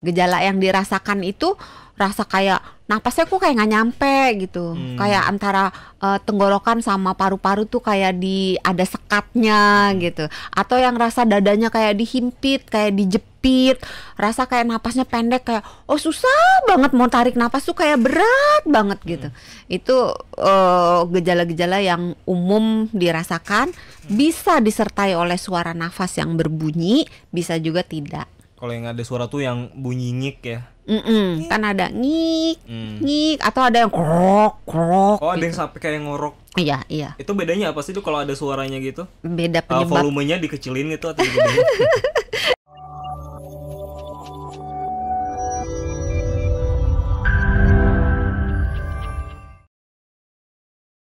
Gejala yang dirasakan itu rasa kayak napasnya kok kayak nggak nyampe gitu, kayak antara tenggorokan sama paru-paru tuh kayak ada sekatnya gitu, atau yang rasa dadanya kayak dihimpit, kayak dijepit, rasa kayak napasnya pendek, kayak oh susah banget mau tarik napas tuh kayak berat banget gitu. Itu gejala-gejala yang umum dirasakan, bisa disertai oleh suara nafas yang berbunyi, bisa juga tidak. Kalau yang ada suara tuh yang bunyi nyik ya. Kan ada ngik, ngik, atau ada yang krok, krok. Oh, ada yang gitu. sampai kayak ngorok. Iya, iya. Itu bedanya apa sih tuh kalau ada suaranya gitu? Beda penyebab. Volumenya dikecilin gitu atau digedein?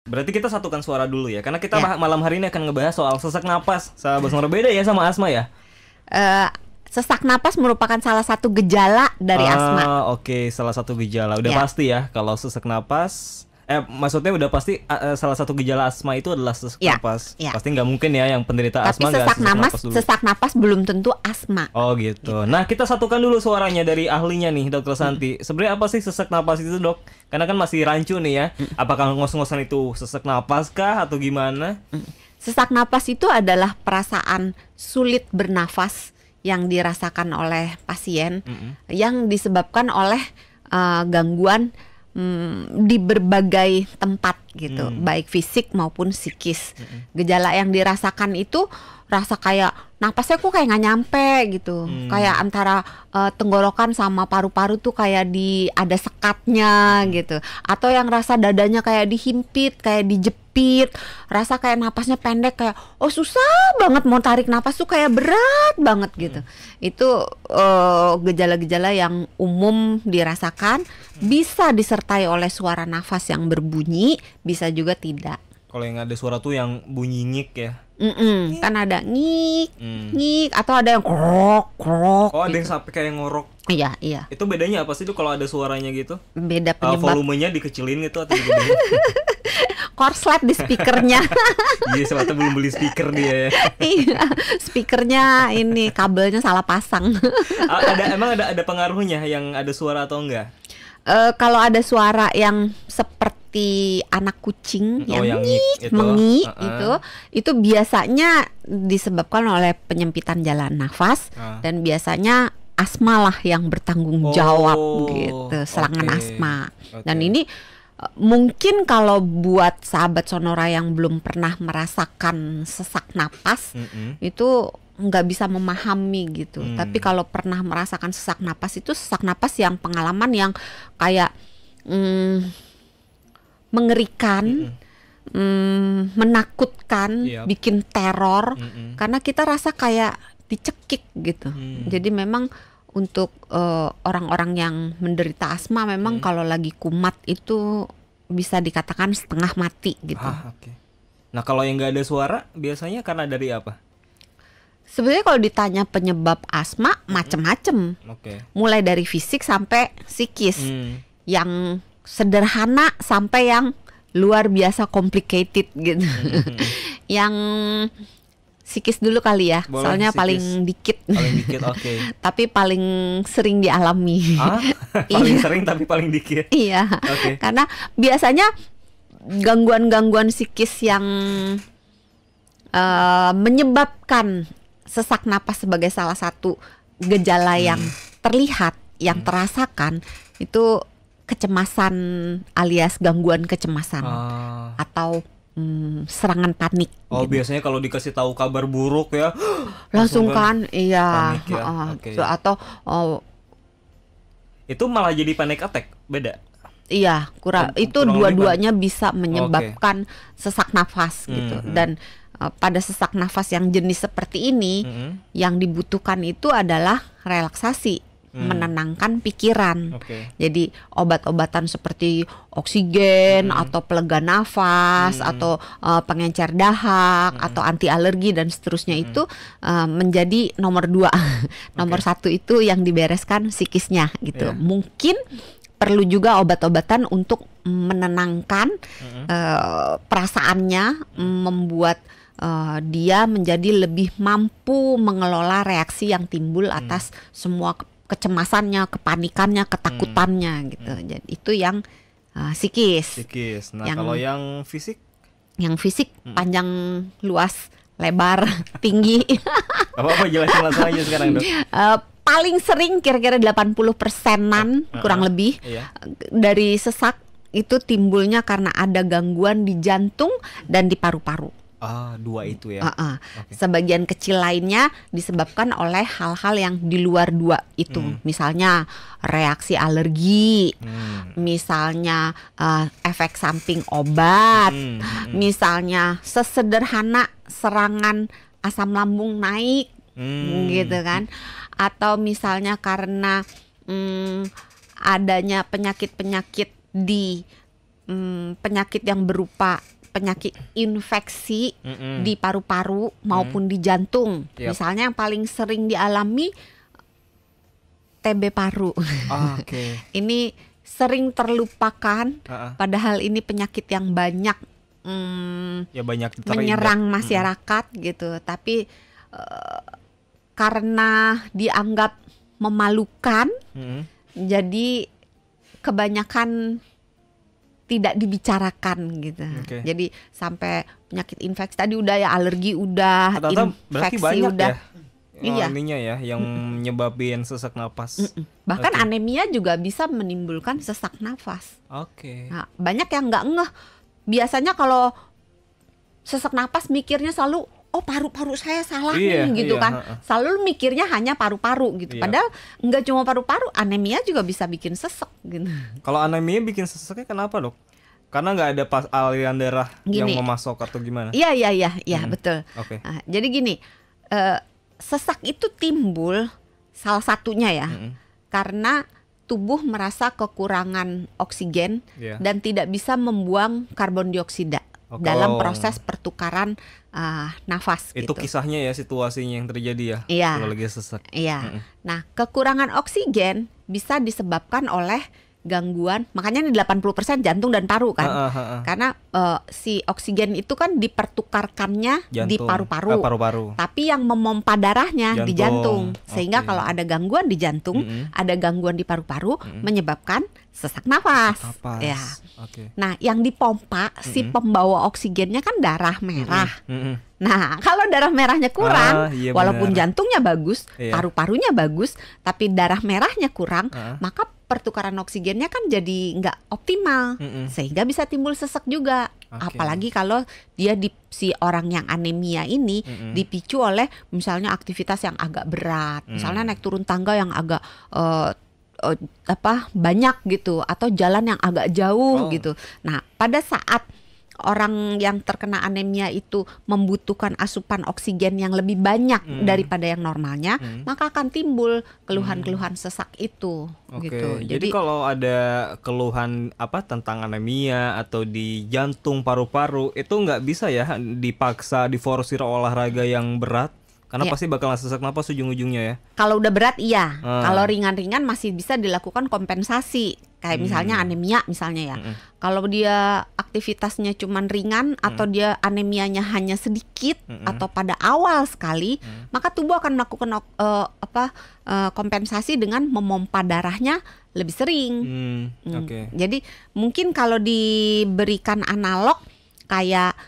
Berarti kita satukan suara dulu ya, karena kita Ya. malam hari ini akan ngebahas soal sesak napas. Sahabat Sonora, beda ya sama asma ya? Sesak napas merupakan salah satu gejala dari asma. Oke, salah satu gejala. Udah Ya. pasti ya kalau sesak napas. Maksudnya udah pasti salah satu gejala asma itu adalah sesak Ya, napas. ya. Pasti nggak mungkin ya yang penderita Tapi asma nggak napas dulu. sesak napas belum tentu asma. Oh gitu. Nah, kita satukan dulu suaranya dari ahlinya nih, Dokter Santi. Sebenarnya apa sih sesak napas itu, Dok? Karena kan masih rancu nih ya. Apakah ngos-ngosan itu sesak napas kah atau gimana? Sesak napas itu adalah perasaan sulit bernafas yang dirasakan oleh pasien, yang disebabkan oleh gangguan di berbagai tempat gitu, baik fisik maupun psikis. Gejala yang dirasakan itu rasa kayak napasnya kok kayak nggak nyampe gitu, kayak antara tenggorokan sama paru-paru tuh kayak ada sekatnya gitu, atau yang rasa dadanya kayak dihimpit, kayak dijepit, rasa kayak napasnya pendek, kayak oh susah banget mau tarik napas tuh kayak berat banget gitu. Itu gejala-gejala yang umum dirasakan, bisa disertai oleh suara nafas yang berbunyi, bisa juga tidak. Kalau yang ada suara tuh yang bunyi nyik ya. Kan ada ngik, ngik, atau ada yang krok, krok. Oh, ada yang gitu. sampai kayak ngorok. Iya, iya. Itu bedanya apa sih tuh kalau ada suaranya gitu? Beda penyebab. Volumenya dikecilin gitu atau digedein? Korslet di speakernya. Iya, sebetulnya belum beli speaker dia ya. Iya, speakernya ini kabelnya salah pasang. Emang ada pengaruhnya yang ada suara atau enggak? Kalau ada suara yang seperti anak kucing yang yang ngik, itu. mengik itu biasanya disebabkan oleh penyempitan jalan nafas, dan biasanya asma lah yang bertanggung jawab gitu, serangan asma. Dan ini mungkin kalau buat sahabat Sonora yang belum pernah merasakan sesak napas, itu nggak bisa memahami gitu. Tapi kalau pernah merasakan sesak napas, itu sesak napas yang pengalaman yang kayak mengerikan, menakutkan, bikin teror, karena kita rasa kayak dicekik gitu. Jadi memang untuk orang-orang yang menderita asma, memang kalau lagi kumat itu bisa dikatakan setengah mati gitu. Okay. Nah, kalau yang nggak ada suara biasanya karena dari apa? Sebenarnya kalau ditanya penyebab asma, macem-macem. Mulai dari fisik sampai psikis. Yang sederhana sampai yang luar biasa complicated gitu. Yang psikis dulu kali ya. Boleh, soalnya psikis. paling dikit. Paling dikit, oke. Tapi paling sering dialami. Paling sering tapi paling dikit. Iya. Oke. Karena biasanya gangguan-gangguan psikis yang menyebabkan sesak napas sebagai salah satu gejala yang terlihat, yang terasakan, itu kecemasan alias gangguan kecemasan atau serangan panik. Oh, gitu. Biasanya kalau dikasih tahu kabar buruk ya, langsung kan, iya. Panik ya. Okay. Atau itu malah jadi panic attack, beda. Iya, itu dua-duanya bisa menyebabkan sesak nafas gitu. Dan pada sesak nafas yang jenis seperti ini, yang dibutuhkan itu adalah relaksasi, menenangkan pikiran. Jadi obat-obatan seperti oksigen atau pelega nafas atau pengencer dahak atau anti alergi dan seterusnya itu menjadi nomor 2. Nomor 1 itu yang dibereskan psikisnya gitu. Mungkin perlu juga obat-obatan untuk menenangkan perasaannya, membuat dia menjadi lebih mampu mengelola reaksi yang timbul atas semua kecemasannya, kepanikannya, ketakutannya gitu. Jadi itu yang psikis. Nah, kalau yang fisik? Yang fisik panjang, luas, lebar, tinggi. Apa jelasin langsung aja sekarang, Dok. Paling sering kira-kira 80%-an kurang lebih dari sesak itu timbulnya karena ada gangguan di jantung dan di paru-paru. Dua itu ya. Okay. Sebagian kecil lainnya disebabkan oleh hal-hal yang di luar dua itu. Misalnya reaksi alergi, misalnya efek samping obat, misalnya sesederhana serangan asam lambung naik, gitu kan. Atau misalnya karena adanya penyakit-penyakit di penyakit yang berupa penyakit infeksi di paru-paru maupun di jantung. Misalnya yang paling sering dialami TB paru. Ini sering terlupakan, padahal ini penyakit yang banyak banyak menyerang masyarakat gitu. Tapi karena dianggap memalukan, jadi kebanyakan tidak dibicarakan gitu. Jadi sampai penyakit infeksi tadi udah ya, alergi udah, infeksi udah. Ininya ya yang menyebabin sesak napas. Bahkan anemia juga bisa menimbulkan sesak nafas. Nah, banyak yang nggak ngeh. Biasanya kalau sesak napas mikirnya selalu paru-paru saya salah nih gitu kan. Selalu mikirnya hanya paru-paru gitu. Padahal nggak cuma paru-paru, anemia juga bisa bikin sesek gitu. Kalau anemia bikin seseknya kenapa, Dok? Karena nggak ada aliran darah yang memasok atau gimana? Iya, betul. Nah, jadi gini, sesak itu timbul salah satunya ya, karena tubuh merasa kekurangan oksigen dan tidak bisa membuang karbon dioksida dalam proses pertukaran nafas. Itu gitu. Kisahnya ya, situasinya yang terjadi ya, kalau lagi sesak. Nah, kekurangan oksigen bisa disebabkan oleh gangguan, makanya ini 80% jantung dan paru kan. Karena si oksigen itu kan dipertukarkannya di paru-paru. Tapi yang memompa darahnya di jantung. Sehingga kalau ada gangguan di jantung, ada gangguan di paru-paru, menyebabkan sesak nafas. Ya. Nah, yang dipompa si pembawa oksigennya kan darah merah. Nah, kalau darah merahnya kurang, walaupun jantungnya bagus, paru-parunya bagus, tapi darah merahnya kurang, maka pertukaran oksigennya kan jadi nggak optimal, sehingga bisa timbul sesak juga. Apalagi kalau dia si orang yang anemia ini dipicu oleh misalnya aktivitas yang agak berat, misalnya naik turun tangga yang agak banyak gitu, atau jalan yang agak jauh gitu. Nah, pada saat orang yang terkena anemia itu membutuhkan asupan oksigen yang lebih banyak daripada yang normalnya, maka akan timbul keluhan-keluhan sesak itu. Gitu. Jadi kalau ada keluhan tentang anemia atau di jantung, paru-paru, itu nggak bisa ya dipaksa diforsir olahraga yang berat? Karena pasti bakalan sesak napas ujung-ujungnya ya. Kalau udah berat iya. Kalau ringan-ringan masih bisa dilakukan kompensasi. Kayak misalnya anemia misalnya ya. Kalau dia aktivitasnya cuman ringan atau dia anemianya hanya sedikit atau pada awal sekali, maka tubuh akan melakukan kompensasi dengan memompa darahnya lebih sering. Jadi mungkin kalau diberikan analog kayak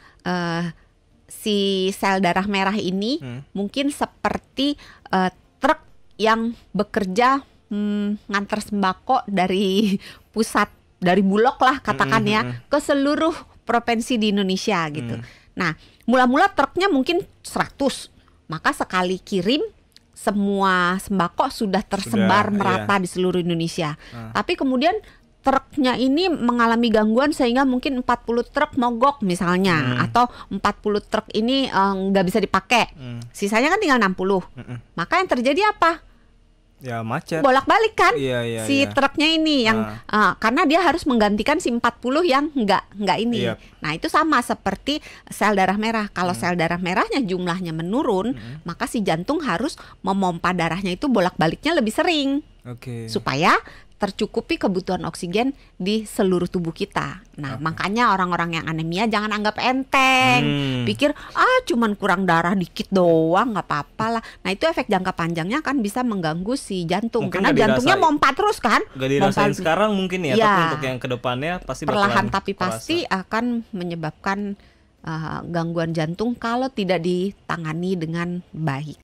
si sel darah merah ini mungkin seperti truk yang bekerja ngantar sembako dari pusat, dari Bulog lah katakan ya, ke seluruh provinsi di Indonesia gitu. Nah, mula-mula truknya mungkin 100, maka sekali kirim semua sembako sudah tersebar merata di seluruh Indonesia. Tapi kemudian truknya ini mengalami gangguan sehingga mungkin 40 truk mogok misalnya, atau 40 truk ini nggak bisa dipakai, sisanya kan tinggal 60. Maka yang terjadi apa? Ya macet, bolak-balik kan si truknya ini yang karena dia harus menggantikan si 40 yang nggak ini. Nah, itu sama seperti sel darah merah. Kalau sel darah merahnya jumlahnya menurun, maka si jantung harus memompa darahnya itu bolak-baliknya lebih sering, supaya tercukupi kebutuhan oksigen di seluruh tubuh kita. Nah, makanya orang-orang yang anemia jangan anggap enteng. Pikir cuman kurang darah dikit doang, nggak apa-apa lah. Nah, itu efek jangka panjangnya kan bisa mengganggu si jantung. Mungkin karena jantungnya mompa terus kan. Gak dirasain sekarang mungkin ya, tapi untuk yang kedepannya pasti perlahan tapi pasti akan menyebabkan gangguan jantung kalau tidak ditangani dengan baik.